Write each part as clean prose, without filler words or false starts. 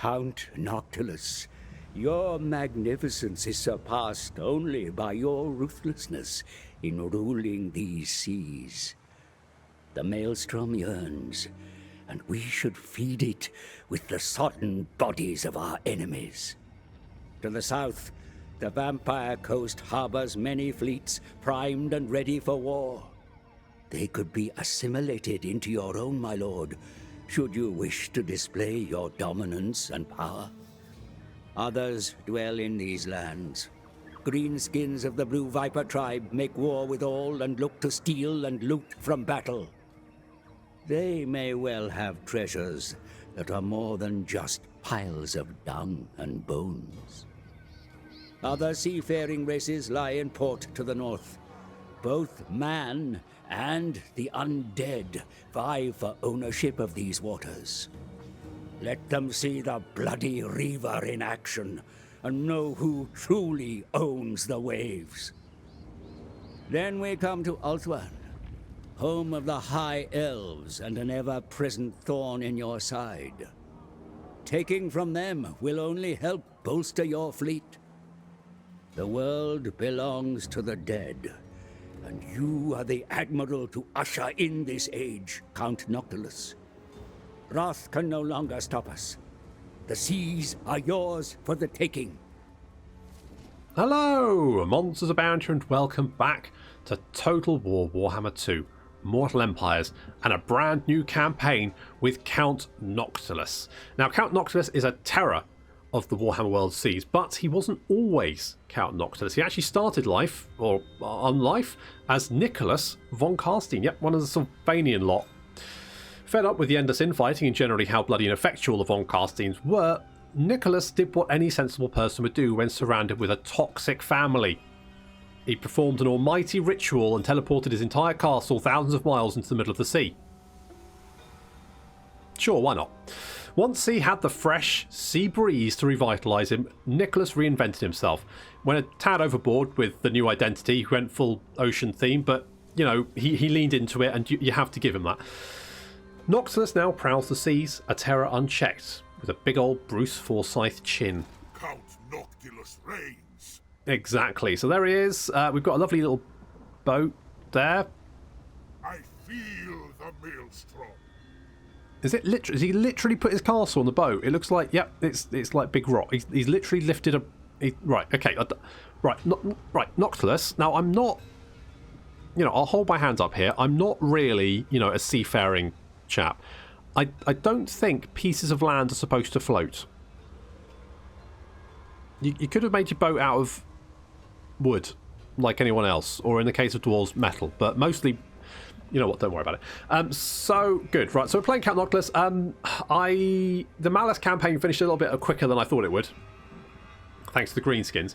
Count Noctilus, your magnificence is surpassed only by your ruthlessness in ruling these seas. The maelstrom yearns, and we should feed it with the sodden bodies of our enemies. To the south, the vampire coast harbors many fleets primed and ready for war. They could be assimilated into your own, my lord, should you wish to display your dominance and power. Others dwell in these lands. Greenskins of the Blue Viper tribe make war with all and look to steal and loot from battle. They may well have treasures that are more than just piles of dung and bones. Other seafaring races lie in port to the north. Both man and the undead vie for ownership of these waters. Let them see the bloody Reaver in action and know who truly owns the waves. Then we come to Ulthuan, home of the High Elves and an ever-present thorn in your side. Taking from them will only help bolster your fleet. The world belongs to the dead, and you are the admiral to usher in this age, Count Noctilus. Wrath can no longer stop us. The seas are yours for the taking. Hello, MonstersAbound, and welcome back to Total War Warhammer 2, Mortal Empires, and a brand new campaign with Count Noctilus. Now, Count Noctilus is a terror of the Warhammer World seas, but he wasn't always Count Noctilus. He actually started life, or on life, as Nicholas von Carstein. Yep, one of the Sylvanian lot. Fed up with the endless infighting and generally how bloody ineffectual the von Carsteins were, Nicholas did what any sensible person would do when surrounded with a toxic family. He performed an almighty ritual and teleported his entire castle thousands of miles into the middle of the sea. Sure, why not? Once he had the fresh sea breeze to revitalise him, Nicholas reinvented himself. Went a tad overboard with the new identity, he went full ocean theme, but, you know, he leaned into it, and you have to give him that. Noctilus now prowls the seas, a terror unchecked, with a big old Bruce Forsyth chin. Count Noctilus reigns. Exactly, so there he is. We've got a lovely little boat there. I feel the maelstrom. Is it literally? Has he literally put his castle on the boat? It looks like, yep, it's like big rock. He's literally lifted a. Right, okay, right, Noctilus. Now I'm not. You know, I'll hold my hands up here. I'm not really, you know, a seafaring chap. I don't think pieces of land are supposed to float. You could have made your boat out of wood, like anyone else, or in the case of dwarves, metal. But mostly. You know what, don't worry about it. So, good. Right, so we're playing Count Noctilus. The Malice campaign finished a little bit quicker than I thought it would. Thanks to the greenskins.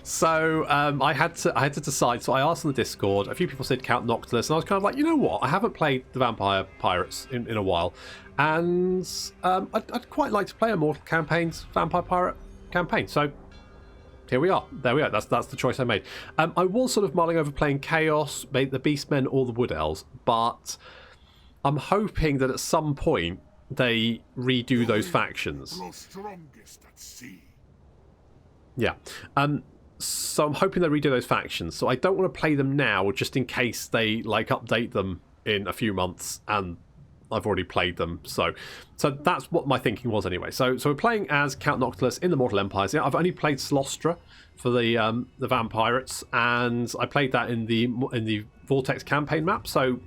So I had to decide. So I asked on the Discord. A few people said Count Noctilus. And I was kind of like, you know what? I haven't played the Vampire Pirates in a while. And I'd quite like to play a Mortal Campaigns Vampire Pirate campaign. So here we are. There we are. That's the choice I made. I was sort of mulling over playing Chaos, the Beastmen, or the Wood Elves, but I'm hoping that at some point they redo those factions. Grow strongest at sea. Yeah. So I'm hoping they redo those factions. So I don't want to play them now, just in case they like update them in a few months and I've already played them, so that's what my thinking was anyway. So we're playing as Count Noctilus in the Mortal Empires. I've only played Slostra for the Vampirates, and I played that in the Vortex campaign map. So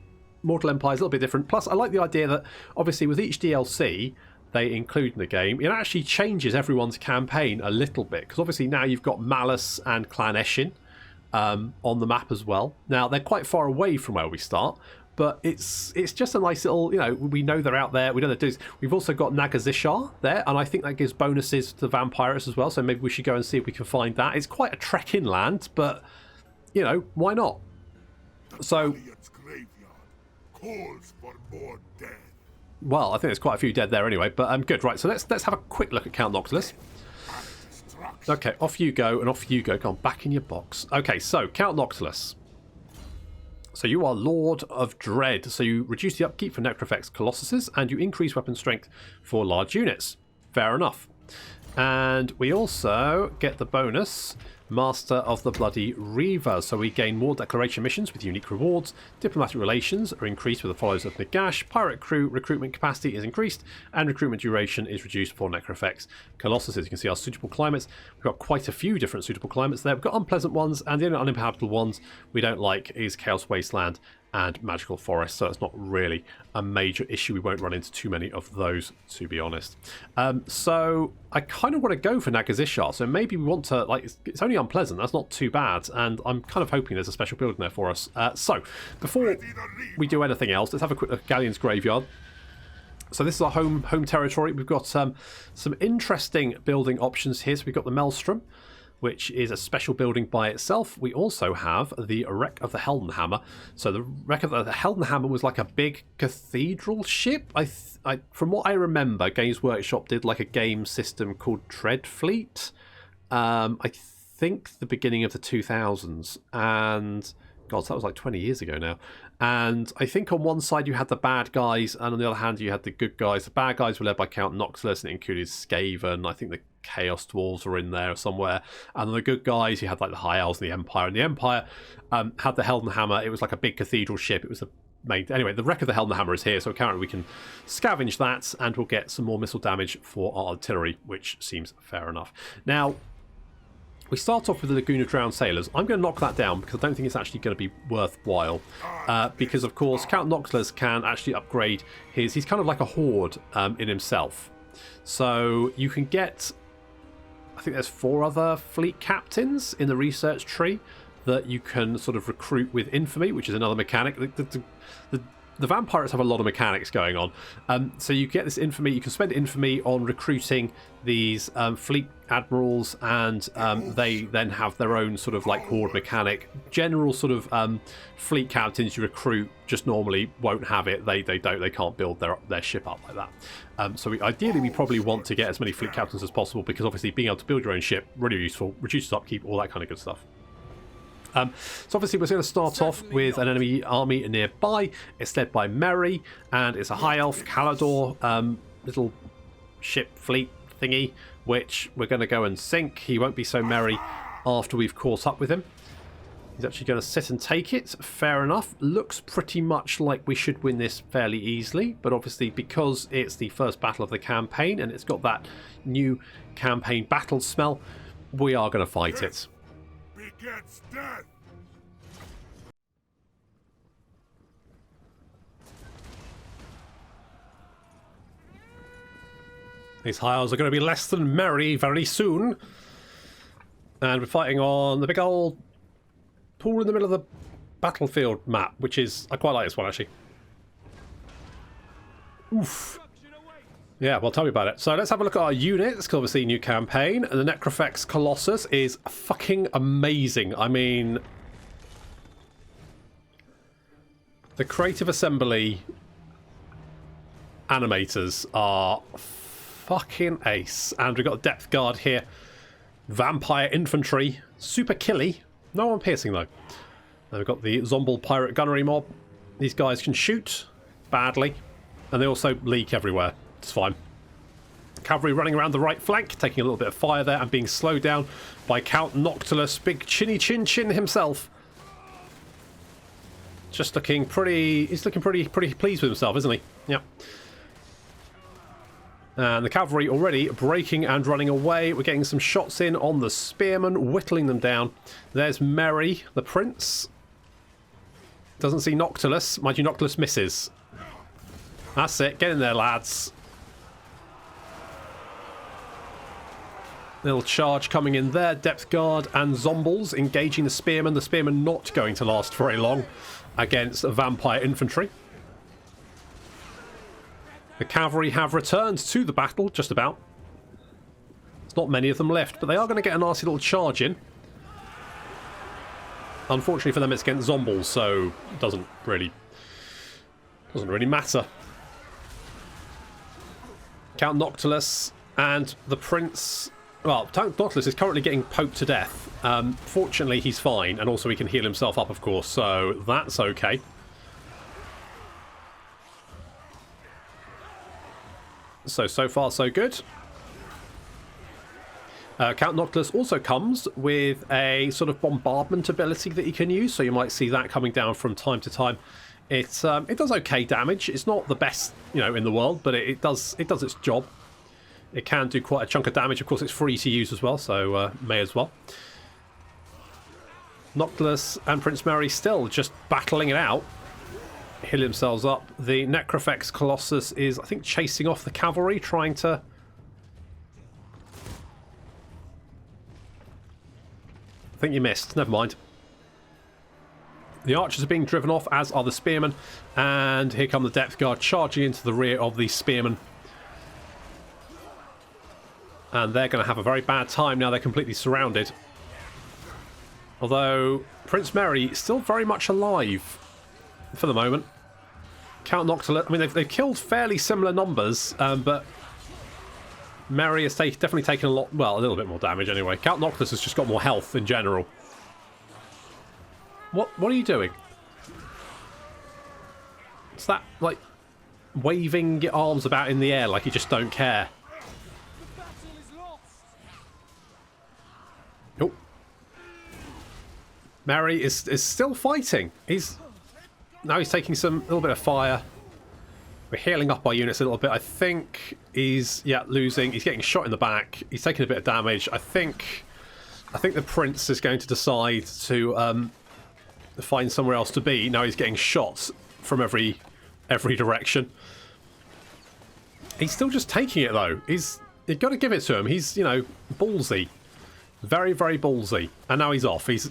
Mortal Empire is a little bit different. Plus, I like the idea that obviously with each DLC they include in the game, it actually changes everyone's campaign a little bit, because obviously now you've got Malice and Clan Eshin on the map as well. Now they're quite far away from where we start. But it's just a nice little, you know, we know they're out there. We know they're doing. We've also got Nagazishar there, and I think that gives bonuses to the Vampires as well. So maybe we should go and see if we can find that. It's quite a trek inland, but, you know, why not? So, Graveyard calls for more death. Well, I think there's quite a few dead there anyway, but good. Right, so let's have a quick look at Count Noctilus. Okay, off you go, and off you go. Go on, back in your box. Okay, so Count Noctilus. So you are Lord of Dread. So you reduce the upkeep for Necrofex Colossuses, and you increase weapon strength for large units. Fair enough. And we also get the bonus Master of the Bloody Reaver. So we gain more declaration missions with unique rewards. Diplomatic relations are increased with the Followers of Nagash. Pirate crew recruitment capacity is increased, and recruitment duration is reduced for Necrofex Colossus. As you can see, our suitable climates. We've got quite a few different suitable climates there. We've got unpleasant ones, and the only uninhabitable ones we don't like is Chaos Wasteland and Magical Forest, so it's not really a major issue. We won't run into too many of those, to be honest. So I kind of want to go for Nagazishar, so maybe we want to, like, it's only unpleasant, that's not too bad, and I'm kind of hoping there's a special build in there for us. So before we do anything else, let's have a quick look at Galleon's Graveyard. So this is our home territory. We've got some interesting building options here. So we've got the Maelstrom, which is a special building by itself. We also have the Wreck of the Heldenhammer. So the Wreck of the Heldenhammer was like a big cathedral ship. From what I remember, Games Workshop did like a game system called Dreadfleet. I think the beginning of the 2000s. And God, that was like 20 years ago now. And I think on one side you had the bad guys, and on the other hand you had the good guys. The bad guys were led by Count Noctilus, and it included Skaven. I think the Chaos Dwarves were in there somewhere. And then the good guys, you had like the High Elves and the Empire. And the Empire had the Heldenhammer. It was like a big cathedral ship. It was anyway, the Wreck of the Heldenhammer is here, so currently we can scavenge that, and we'll get some more missile damage for our artillery, which seems fair enough. Now, we start off with the Lagoon of Drowned Sailors. I'm going to knock that down because I don't think it's actually going to be worthwhile. Because, of course, Count Noctilus can actually upgrade his... He's kind of like a horde in himself. So you can get... I think there's 4 other fleet captains in the research tree that you can sort of recruit with infamy, which is another mechanic. The vampires have a lot of mechanics going on. So you get this infamy. You can spend infamy on recruiting these fleet admirals, and they then have their own sort of like horde mechanic. General sort of fleet captains you recruit just normally won't have it. They can't build their ship up like that. So ideally we probably want to get as many fleet captains as possible, because obviously being able to build your own ship, really useful, reduces upkeep, all that kind of good stuff. So obviously we're going to start off with an enemy army nearby. It's led by Merry, and it's a High Elf Calador little ship fleet thingy, which we're going to go and sink. He won't be so merry after we've caught up with him. He's actually going to sit and take it. Fair enough. Looks pretty much like we should win this fairly easily, but obviously because it's the first battle of the campaign and it's got that new campaign battle smell, we are going to fight it. Begets death. These High Elves are going to be less than merry very soon. And we're fighting on the big old pool in the middle of the battlefield map, which is... I quite like this one, actually. Oof. Yeah, well, tell me about it. So let's have a look at our units, because obviously new campaign. And the Necrofex Colossus is fucking amazing. I mean... the Creative Assembly animators are fucking ace. And we've got a Depth Guard here. Vampire Infantry. Super killy. No one piercing, though. And we've got the Zomble Pirate Gunnery mob. These guys can shoot badly. And they also leak everywhere. It's fine. Cavalry running around the right flank, taking a little bit of fire there and being slowed down by Count Noctilus, big chinny chin chin himself. Just looking pretty... he's looking pretty pleased with himself, isn't he? Yeah. And the cavalry already breaking and running away. We're getting some shots in on the spearmen, whittling them down. There's Merry, the prince. Doesn't see Noctilus. Mind you, Noctilus misses. That's it. Get in there, lads. Little charge coming in there. Depth Guard and Zombles engaging the spearmen. The spearmen not going to last very long against vampire infantry. The cavalry have returned to the battle, just about. There's not many of them left, but they are going to get a nasty little charge in. Unfortunately for them, it's against Zombles, so it doesn't really matter. Count Noctilus and the Prince... well, Count Noctilus is currently getting poked to death Fortunately, he's fine, and also he can heal himself up, of course, so that's okay. So far, so good. Count Noctilus also comes with a sort of bombardment ability that he can use, so you might see that coming down from time to time. It does okay damage. It's not the best, in the world, but it does its job. It can do quite a chunk of damage. Of course, it's free to use as well, so may as well. Noctilus and Prince Merry still just battling it out. Heal themselves up. The Necrofex Colossus is, I think, chasing off the cavalry, trying to... I think you missed. Never mind. The archers are being driven off, as are the spearmen. And here come the depth guard charging into the rear of the spearmen. And they're going to have a very bad time now they're completely surrounded. Although Prince Merry is still very much alive for the moment. Count Noctilus, I mean, they've killed fairly similar numbers, but Merry has definitely taken a little bit more damage anyway. Count Noctilus has just got more health in general. What are you doing? It's that, like, waving your arms about in the air like you just don't care. Oh. Merry is still fighting. Now he's taking a little bit of fire. We're healing up our units a little bit. I think he's losing. He's getting shot in the back. He's taking a bit of damage. I think the prince is going to decide to find somewhere else to be. Now he's getting shot from every direction. He's still just taking it though. You've got to give it to him. He's ballsy. Very, very ballsy. And now he's off. This is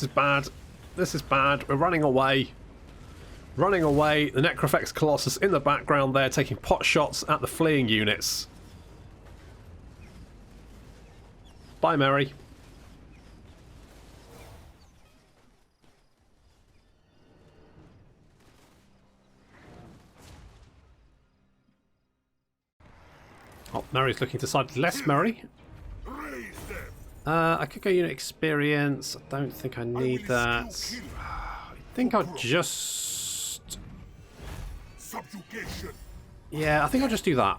bad. This is bad. We're running away. Running away. The Necrofex Colossus in the background there, taking pot shots at the fleeing units. Bye, Merry. Oh, Merry's looking decidedly less merry. I could go unit experience. I don't think I need that. I think I'll just... Yeah, I think I'll just do that.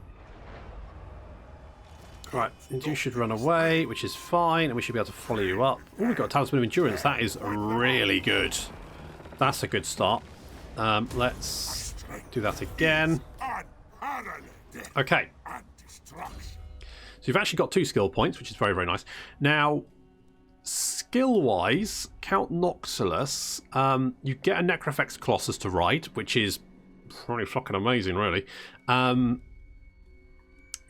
Right, and you should run away, which is fine, and we should be able to follow you up. Oh, we've got a Talisman of Endurance. That is really good. That's a good start. Let's do that again. Okay. So you've actually got 2 skill points, which is very, very nice. Now, skill-wise, Count Noctilus, you get a Necrofex Colossus to ride, which is pretty fucking amazing, really.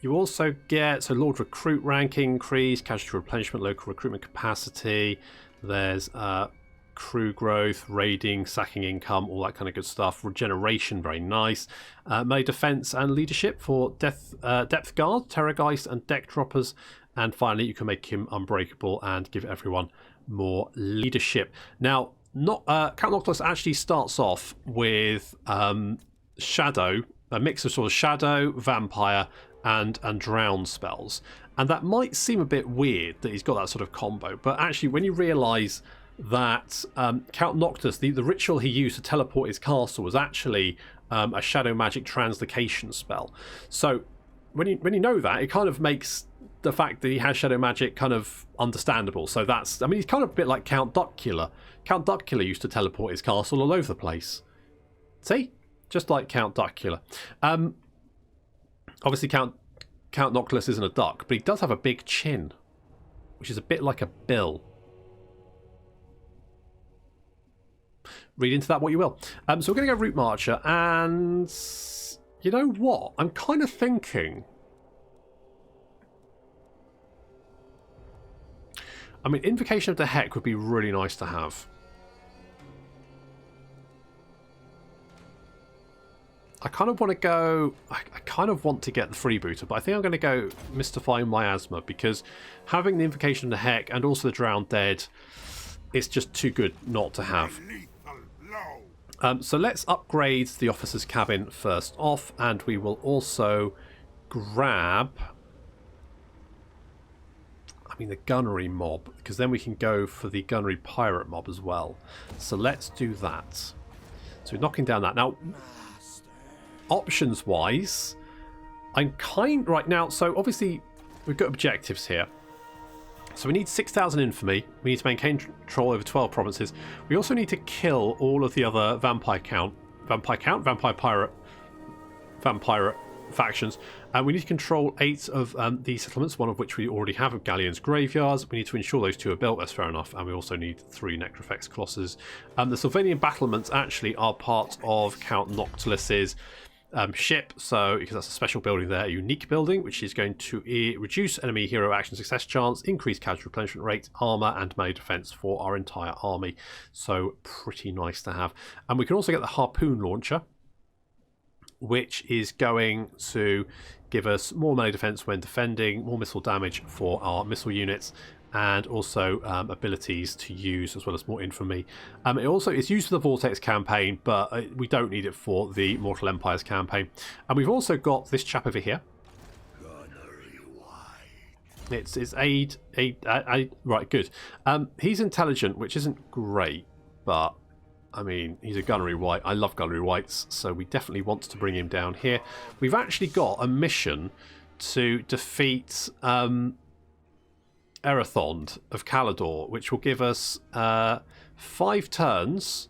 You also get Lord Recruit rank increase, casualty replenishment, local recruitment capacity. There's crew growth, raiding, sacking income, all that kind of good stuff. Regeneration, very nice. Melee defense and leadership for depth guard, terrorgeist, and deck droppers. And finally, you can make him unbreakable and give everyone more leadership. Now, Count Noctilus actually starts off with Shadow, a mix of sort of Shadow, Vampire, and Drown spells. And that might seem a bit weird that he's got that sort of combo, but actually when you realise that Count Noctilus, the ritual he used to teleport his castle was actually a shadow magic translocation spell. So when you know that, it kind of makes the fact that he has shadow magic kind of understandable. So that's, I mean, he's kind of a bit like Count Duckula. Count Duckula used to teleport his castle all over the place. See? Just like Count Duckula. Obviously Count Noctilus isn't a duck, but he does have a big chin, which is a bit like a bill. Read into that what you will. So we're going to go Route Marcher, and you know what? I'm kind of thinking... I mean, Invocation of the Heck would be really nice to have. I kind of want to go... I kind of want to get the freebooter, but I think I'm going to go Mystifying Miasma, because having the Invocation of the Heck and also the Drowned Dead, it's just too good not to have. So let's upgrade the officer's cabin first off, and we will also grab... I mean the gunnery mob, because then we can go for the gunnery pirate mob as well. So let's do that. So we're knocking down that. Now, options wise, I'm right now, so obviously we've got objectives here. So we need 6,000 infamy. We need to maintain control over 12 provinces. We also need to kill all of the other vampire pirate factions. And we need to control 8 of these settlements, one of which we already have of Galleon's graveyards. We need to ensure those 2 are built, that's fair enough. And we also need 3 Necrofex Colossus. The Sylvanian battlements actually are part of Count Noctilus's ship, so because that's a special building there, a unique building, which is going to reduce enemy hero action success chance, increase casualty replenishment rate, armor, and melee defense for our entire army. So pretty nice to have. And we can also get the harpoon launcher, which is going to give us more melee defense when defending, more missile damage for our missile units, and also abilities to use, as well as more infamy. It's used for the Vortex campaign, but we don't need it for the Mortal Empires campaign. And we've also got this chap over here. It's aid, right, good. He's intelligent, which isn't great, but I mean, he's a gunnery white. I love gunnery whites, so we definitely want to bring him down here. We've actually got a mission to defeat Erathond of Calador, which will give us 5 turns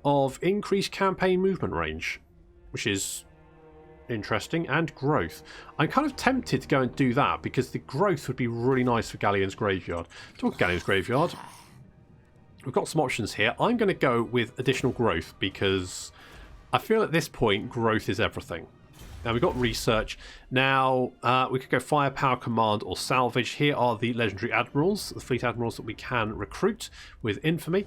of increased campaign movement range, which is interesting, and growth. I'm kind of tempted to go and do that because the growth would be really nice for Galleon's Graveyard. Talk Galleon's Graveyard. We've got some options here. I'm going to go with additional growth because I feel at this point growth is everything. Now we've got research. Now we could go firepower, command, or salvage. Here are the legendary admirals, the fleet admirals that we can recruit with infamy.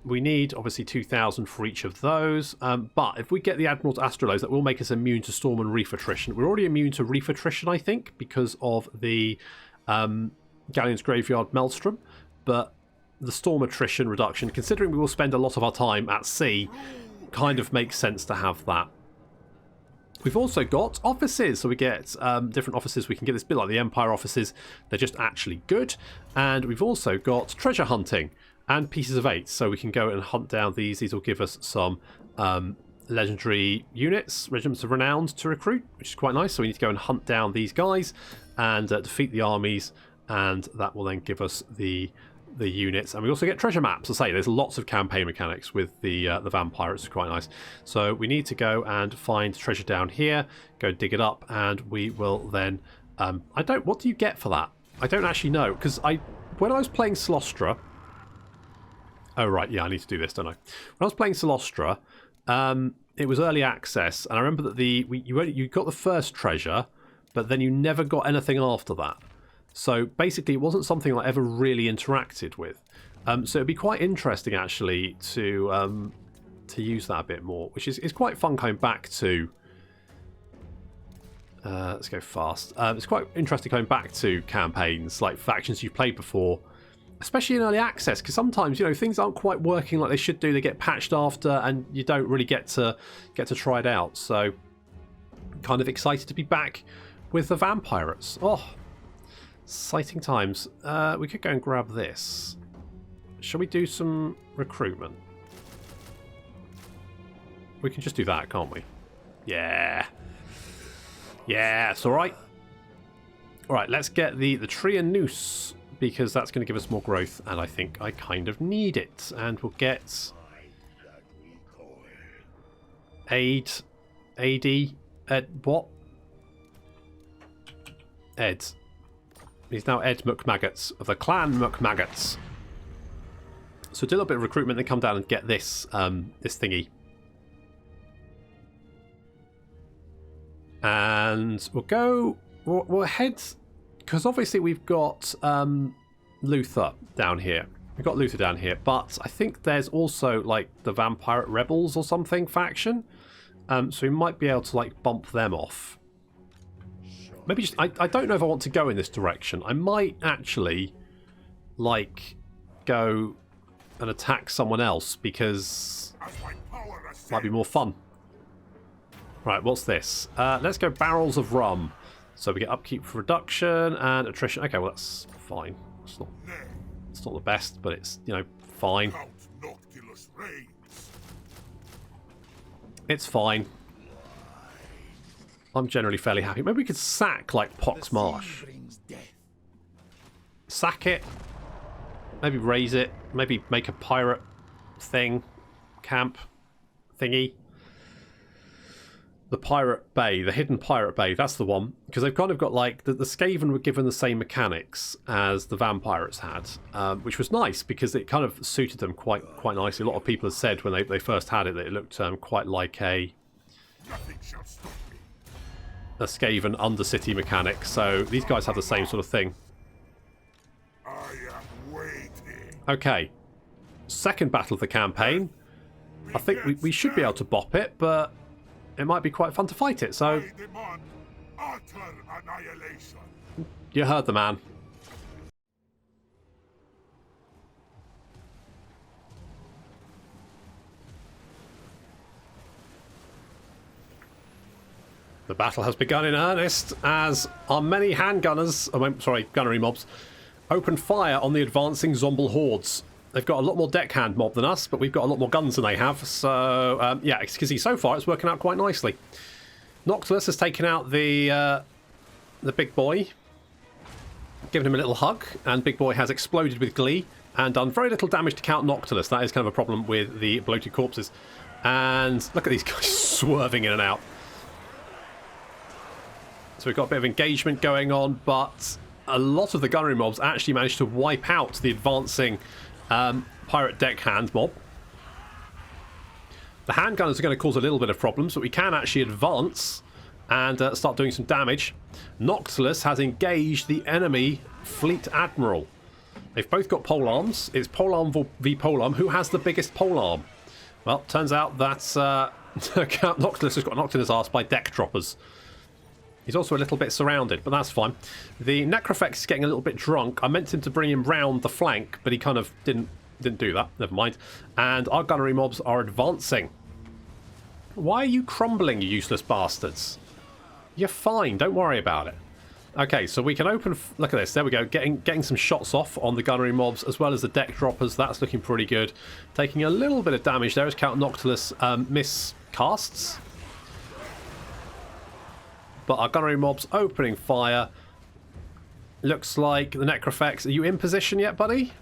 We need obviously 2,000 for each of those. But if we get the admirals astrolobes, that will make us immune to storm and reef attrition. We're already immune to reef attrition, I think, because of the Galleon's Graveyard Maelstrom. But the storm attrition reduction, considering we will spend a lot of our time at sea, kind of makes sense to have that. We've also got offices, so we get different offices. We can get this bit like the Empire offices. They're just actually good. And we've also got treasure hunting and pieces of 8, so we can go and hunt down these. These will give us some legendary units, regiments of renown to recruit, which is quite nice. So we need to go and hunt down these guys and defeat the armies, and that will then give us the units. And we also get treasure maps. I say there's lots of campaign mechanics with the vampire. It's quite nice. So we need to go and find treasure down here, go dig it up, and we will then what do you get for that? I don't actually know, because when I was playing Solostra, oh right, yeah, I need to do this, don't I? When I was playing Solostra, it was early access, and I remember that you got the first treasure, but then you never got anything after that. So basically it wasn't something I ever really interacted with. So it'd be quite interesting actually to use that a bit more, which is quite fun coming back to... let's go fast. It's quite interesting coming back to campaigns, like factions you've played before, especially in early access, because sometimes, things aren't quite working like they should do. They get patched after and you don't really get to try it out. So kind of excited to be back with the Vampirates. Oh, exciting times. We could go and grab this. Shall we do some recruitment? We can just do that, can't we? Yeah. Yeah, it's alright. Alright, let's get the tree and noose, because that's going to give us more growth, and I think I kind of need it. And we'll get aid, what? Ed. He's now Ed McMaggots of the Clan McMaggots. So do a little bit of recruitment, then come down and get this this thingy. And we'll head, because obviously we've got Luther down here. We've got Luther down here, but I think there's also like the Vampire Rebels or something faction. So we might be able to like bump them off. Maybe just, I don't know if I want to go in this direction. I might actually like go and attack someone else, because it might be more fun. Right, what's this? Let's go barrels of rum. So we get upkeep for reduction and attrition. Okay, well that's fine. It's not the best, but it's, you know, fine. Count Noctilus reigns. It's fine. I'm generally fairly happy. Maybe we could sack, like, Pox Marsh. Sack it. Maybe raise it. Maybe make a pirate thing. Camp. Thingy. The Pirate Bay. The Hidden Pirate Bay. That's the one. Because they've kind of got, like... The Skaven were given the same mechanics as the Vampirates had. Which was nice, because it kind of suited them quite nicely. A lot of people have said when they first had it that it looked quite like a Skaven Undercity mechanic. So these guys have the same sort of thing. I am waiting. Okay. Second battle of the campaign. I think we should be able to bop it, but it might be quite fun to fight it, so... I demand utter annihilation. You heard the man. The battle has begun in earnest as our many handgunners, gunnery mobs, open fire on the advancing Zomble hordes. They've got a lot more deckhand mob than us, but we've got a lot more guns than they have. So, yeah, because so far it's working out quite nicely. Noctilus has taken out the big boy, given him a little hug, and big boy has exploded with glee and done very little damage to Count Noctilus. That is kind of a problem with the bloated corpses. And look at these guys swerving in and out. So we've got a bit of engagement going on, but a lot of the gunnery mobs actually managed to wipe out the advancing pirate deckhand mob. The handgunners are going to cause a little bit of problems, but we can actually advance and start doing some damage. Noctilus has engaged the enemy fleet admiral. They've both got polearms. It's polearm v polearm. Who has the biggest polearm? Well, turns out that Count Noctilus has got knocked in his arse by deck droppers. He's also a little bit surrounded, but that's fine. The Necrofex is getting a little bit drunk. I meant him to bring him round the flank, but he kind of didn't do that. Never mind. And our gunnery mobs are advancing. Why are you crumbling, you useless bastards? You're fine. Don't worry about it. Okay, so we can open... Look at this. There we go. Getting some shots off on the gunnery mobs as well as the deck droppers. That's looking pretty good. Taking a little bit of damage there as Count Noctilus miscasts. But our gunnery mobs opening fire. Looks like the Necrofex. Are you in position yet, buddy?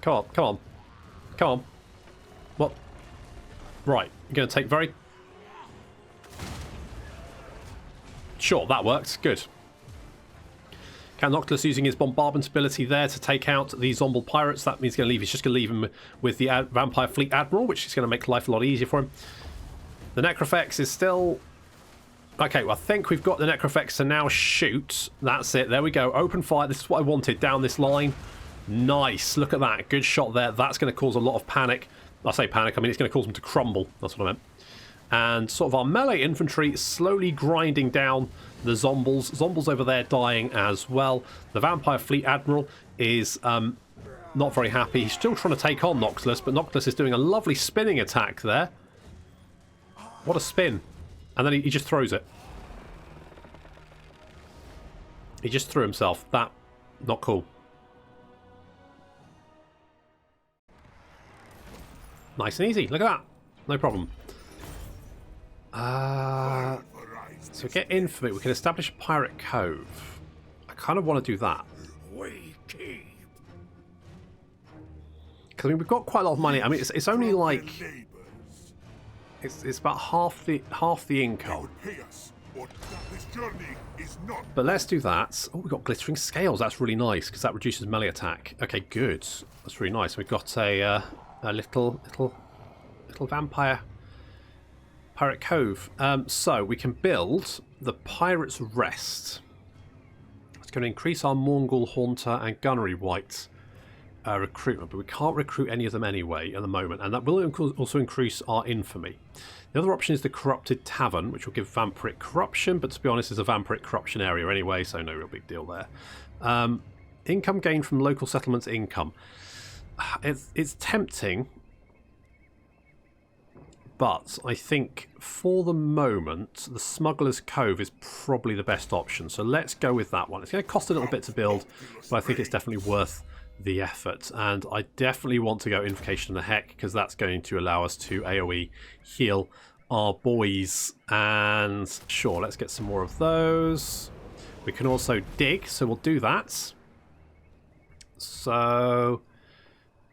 Come on, come on. Come on. What? Right. You're going to take very... Sure, that worked. Good. Count Noctilus using his bombardment ability there to take out the Zomble pirates. That means he's just going to leave him with the Vampire Fleet Admiral, which is going to make life a lot easier for him. The Necrofex is still... Okay, well, I think we've got the Necrofex to now shoot. That's it. There we go. Open fire. This is what I wanted. Down this line. Nice. Look at that. Good shot there. That's going to cause a lot of panic. I say panic. I mean, it's going to cause them to crumble. That's what I meant. And sort of our melee infantry slowly grinding down the Zombles. Zombles over there dying as well. The Vampire Fleet Admiral is not very happy. He's still trying to take on Noctilus, but Noctilus is doing a lovely spinning attack there. What a spin. And then he just throws it. He just threw himself. That, not cool. Nice and easy. Look at that. No problem. So get infamy. We can establish a pirate cove. I kind of want to do that. Because I mean, we've got quite a lot of money. I mean, it's only like... It's about half the income. But let's do that. Oh, we've got glittering scales. That's really nice because that reduces melee attack. Okay, good. That's really nice. We've got a little vampire pirate cove. So we can build the Pirate's Rest. It's going to increase our Mongol Haunter and Gunnery White recruitment, but we can't recruit any of them anyway at the moment, and that will also increase our infamy. The other option is the Corrupted Tavern, which will give vampiric corruption, but to be honest, it's a vampiric corruption area anyway, so no real big deal there. Income gained from local settlements income. It's tempting, But I think for the moment, the Smuggler's Cove is probably the best option. So let's go with that one. It's going to cost a little bit to build, but I think it's definitely worth the effort. And I definitely want to go Invocation of the Heck, because that's going to allow us to AoE heal our boys. And sure, let's get some more of those. We can also dig, so we'll do that. So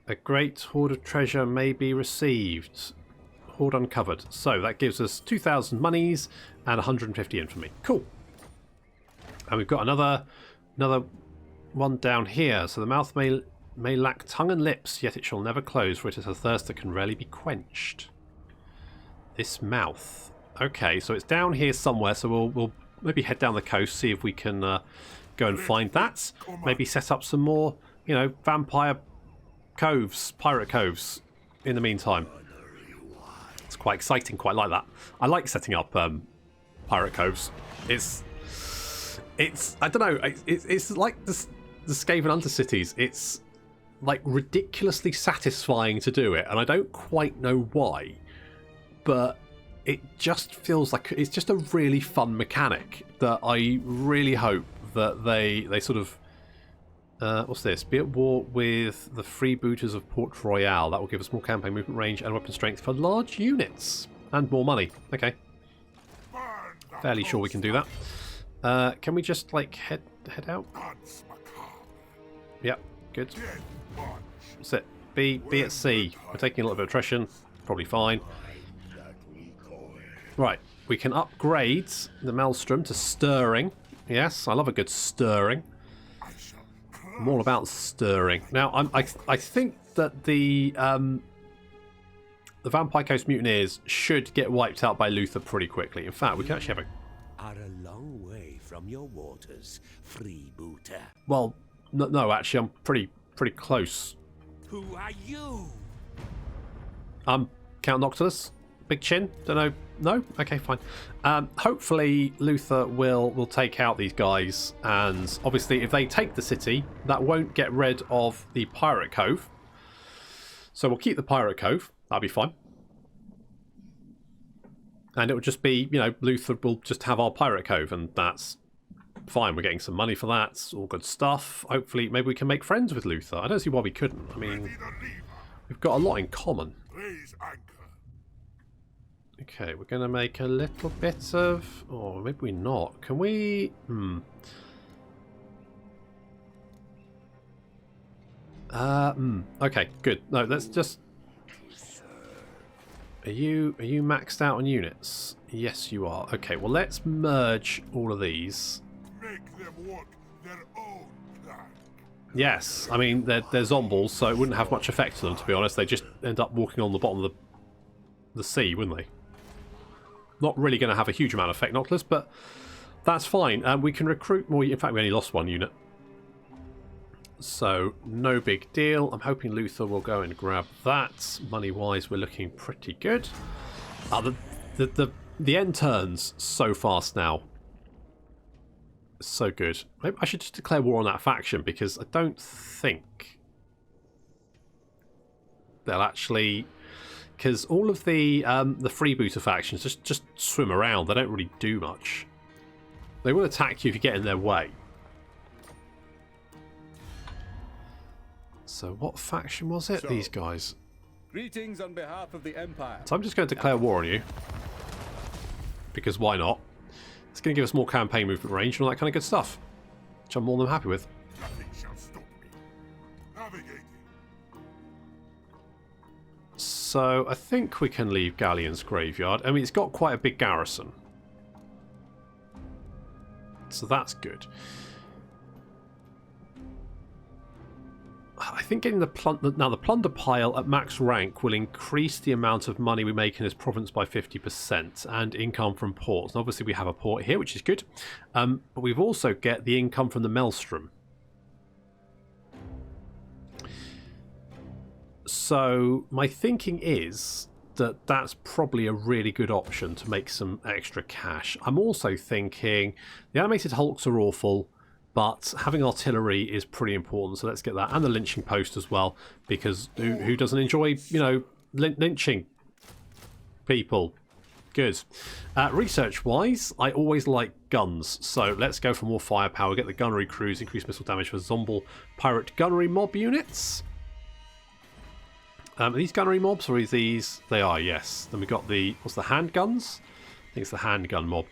a great hoard of treasure may be received. Hoard uncovered. So that gives us 2,000 monies and 150 infamy. Cool. And we've got another one down here. So the mouth may lack tongue and lips, yet it shall never close, for it is a thirst that can rarely be quenched. This mouth. Okay, so it's down here somewhere. So we'll maybe head down the coast, see if we can go and find that. Maybe set up some more, you know, vampire coves, pirate coves in the meantime. It's quite exciting, quite like that. I like setting up pirate coves. It's I don't know, it's like the Skaven Undercities. It's like ridiculously satisfying to do it, and I don't quite know why, but it just feels like it's just a really fun mechanic that I really hope that they sort of what's this? Be at war with the freebooters of Port Royal. That will give us more campaign movement range and weapon strength for large units. And more money. Okay. Fairly sure we can do that. Can we just, like, head out? Yep, good. What's it? Be at sea. We're taking a little bit of attrition. Probably fine. Right. We can upgrade the Maelstrom to stirring. Yes, I love a good stirring. I'm all about stirring. Now, I think that the Vampire Coast Mutineers should get wiped out by Luther pretty quickly. In fact, we can actually have a... Are a long way from your waters, freebooter. Well, no, actually, I'm pretty close. Who are you? I'm Count Noctilus. Big chin. Don't know. No? Okay, fine. Hopefully Luther will take out these guys, and obviously if they take the city, that won't get rid of the Pirate Cove. So we'll keep the Pirate Cove. That'll be fine. And it will just be, you know, Luther will just have our Pirate Cove, and that's fine. We're getting some money for that. It's all good stuff. Hopefully maybe we can make friends with Luther. I don't see why we couldn't. I mean, we've got a lot in common. Okay, we're going to make a little bit of... Or maybe we're not. Can we... Okay, good. No, let's just... Are you maxed out on units? Yes, you are. Okay, well, let's merge all of these. Make them walk their own plank. Yes, I mean, they're zombies, so it wouldn't have much effect to them, to be honest. They just end up walking on the bottom of the sea, wouldn't they? Not really going to have a huge amount of effect, Noctilus, but that's fine. We can recruit more. In fact, we only lost one unit. So, no big deal. I'm hoping Luther will go and grab that. Money-wise, we're looking pretty good. The end turns so fast now. So good. Maybe I should just declare war on that faction, because I don't think they'll actually... Because all of the freebooter factions just swim around. They don't really do much. They will attack you if you get in their way. So what faction was it? These guys. Greetings on behalf of the Empire. So I'm just going to declare war on you. Because why not? It's going to give us more campaign movement range and all that kind of good stuff. Which I'm more than happy with. Nothing shall stop me. Navigating. So I think we can leave Galleon's Graveyard. I mean, it's got quite a big garrison. So that's good. I think getting the plunder pile at max rank will increase the amount of money we make in this province by 50% and income from ports. And obviously we have a port here, which is good. But we've also get the income from the Maelstrom. So my thinking is that that's probably a really good option to make some extra cash. I'm also thinking the animated hulks are awful, but having artillery is pretty important, so let's get that. And the lynching post as well, because who doesn't enjoy, you know, lynching? people. Good. Research-wise, I always like guns, so let's go for more firepower. Get the gunnery crews, increase missile damage for Zombal pirate gunnery mob units. Are these gunnery mobs, or are these... They are, yes. Then we've got the... What's the handguns? I think it's the handgun mob.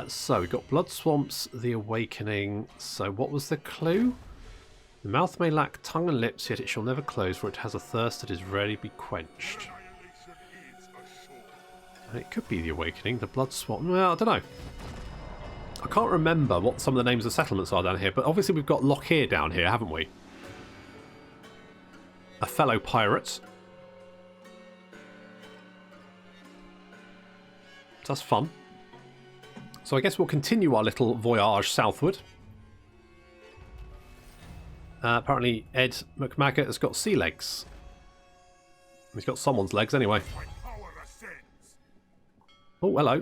So we've got Blood Swamps, the Awakening. So what was the clue? The mouth may lack tongue and lips, yet it shall never close, for it has a thirst that is rarely be quenched. And it could be the Awakening, the Blood Swamp. Well, I don't know. I can't remember what some of the names of settlements are down here, but obviously we've got Lockyer down here, haven't we? A fellow pirate. So that's fun. So I guess we'll continue our little voyage southward. Apparently Ed McMaggart has got sea legs. He's got someone's legs anyway. Oh, hello.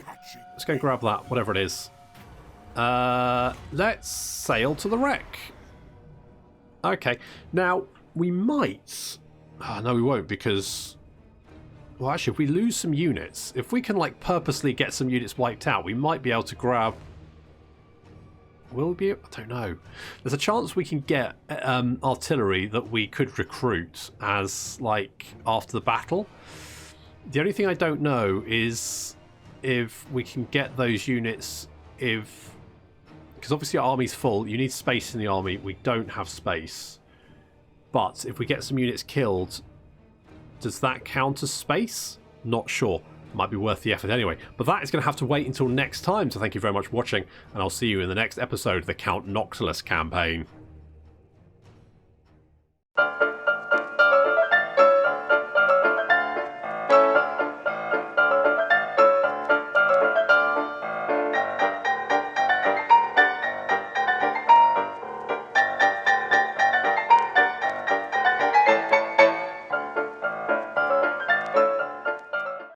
Let's go and grab that, whatever it is. Let's sail to the wreck. Okay. Now, we might... Oh, no, we won't, because... Well, actually, if we lose some units, if we can, like, purposely get some units wiped out, we might be able to grab... Will we be? I don't know. There's a chance we can get artillery that we could recruit as, like, after the battle. The only thing I don't know is if we can get those units if... Because obviously our army's full. You need space in the army. We don't have space. But if we get some units killed, does that count as space? Not sure. Might be worth the effort anyway. But that is going to have to wait until next time. So thank you very much for watching. And I'll see you in the next episode of the Count Noctilus campaign.